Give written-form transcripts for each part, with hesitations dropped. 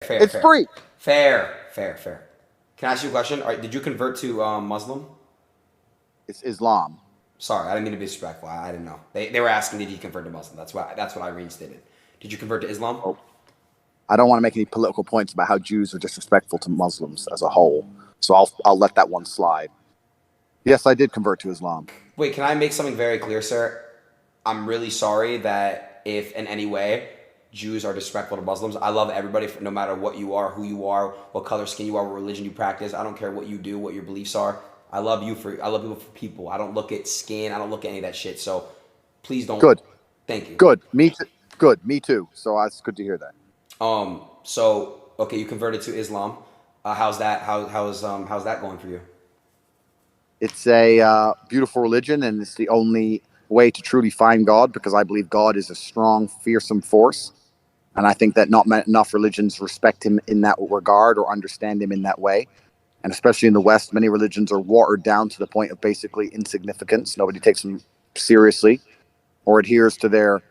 Fair, It's fair, free. fair. Can I ask you a question? All right, did you convert to Muslim? It's Islam. Sorry, I didn't mean to be disrespectful. I didn't know. They were asking did you convert to Muslim. That's what I reinstated. Did you convert to Islam? Oh, I don't want to make any political points about how Jews are disrespectful to Muslims as a whole, so I'll let that one slide. Yes, I did convert to Islam. Wait, can I make something very clear, sir? I'm really sorry that if in any way Jews are disrespectful to Muslims. I love everybody, no matter what you are, who you are, what color skin you are, what religion you practice. I don't care what you do, what your beliefs are. I love people for people. I don't look at skin. I don't look at any of that shit. So please don't. Good, Thank you. good. Me too. Good, me too. So it's good to hear that. So okay, you converted to Islam. How's that? How's that going for you? It's a beautiful religion, and it's the only way to truly find God because I believe God is a strong, fearsome force. And I think that not enough religions respect him in that regard or understand him in that way. And especially in the West, many religions are watered down to the point of basically insignificance. Nobody takes them seriously or adheres to their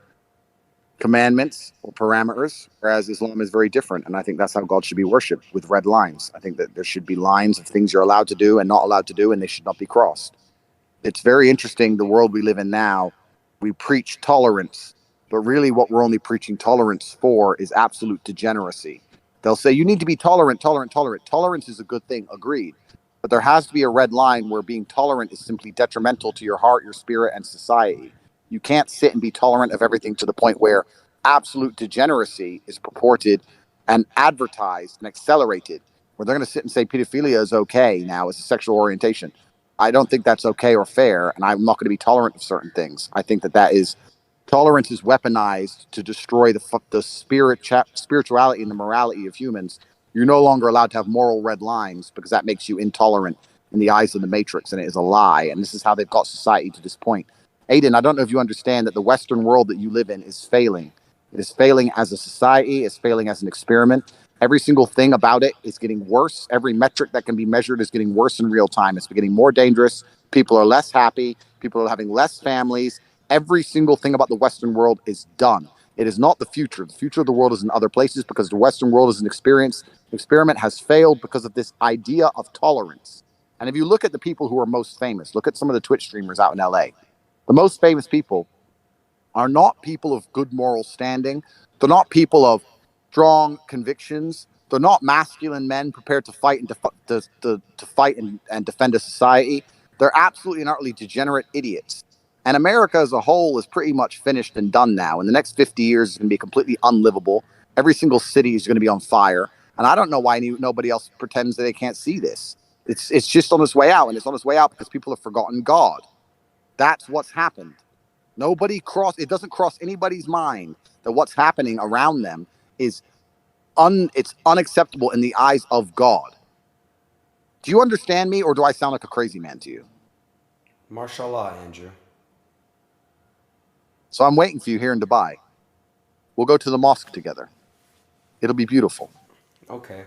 commandments or parameters, whereas Islam is very different. And I think that's how God should be worshipped, with red lines. I think that there should be lines of things you're allowed to do and not allowed to do, and they should not be crossed. It's very interesting, the world we live in now. We preach tolerance, but really what we're only preaching tolerance for is absolute degeneracy. They'll say you need to be tolerant, tolerant, tolerant. Tolerance is a good thing, agreed. But there has to be a red line where being tolerant is simply detrimental to your heart, your spirit, and society. You can't sit and be tolerant of everything to the point where absolute degeneracy is purported and advertised and accelerated, where they're going to sit and say pedophilia is okay now as a sexual orientation. I don't think that's okay or fair, and I'm not going to be tolerant of certain things. I think that that is tolerance is weaponized to destroy the spirituality and the morality of humans. You're no longer allowed to have moral red lines because that makes you intolerant in the eyes of the matrix, and it is a lie. And this is how they've got society to this point. Aiden, I don't know if you understand that the Western world that you live in is failing. It is failing as a society. It's failing as an experiment. Every single thing about it is getting worse. Every metric that can be measured is getting worse in real time. It's getting more dangerous. People are less happy. People are having less families. Every single thing about the Western world is done. It is not the future. The future of the world is in other places because the Western world is an experiment has failed because of this idea of tolerance. And if you look at the people who are most famous, look at some of the Twitch streamers out in LA. The most famous people are not people of good moral standing. They're not people of strong convictions. They're not masculine men prepared to fight and to fight and defend a society. They're absolutely and utterly degenerate idiots. And America as a whole is pretty much finished and done now. In the next 50 years, it's going to be completely unlivable. Every single city is going to be on fire. And I don't know why nobody else pretends that they can't see this. It's just on its way out, and it's on its way out because people have forgotten God. That's what's happened. It doesn't cross anybody's mind that what's happening around them is it's unacceptable in the eyes of God. Do you understand me, or do I sound like a crazy man to you? Mashallah, Andrew. So I'm waiting for you here in Dubai. We'll go to the mosque together. It'll be beautiful. Okay.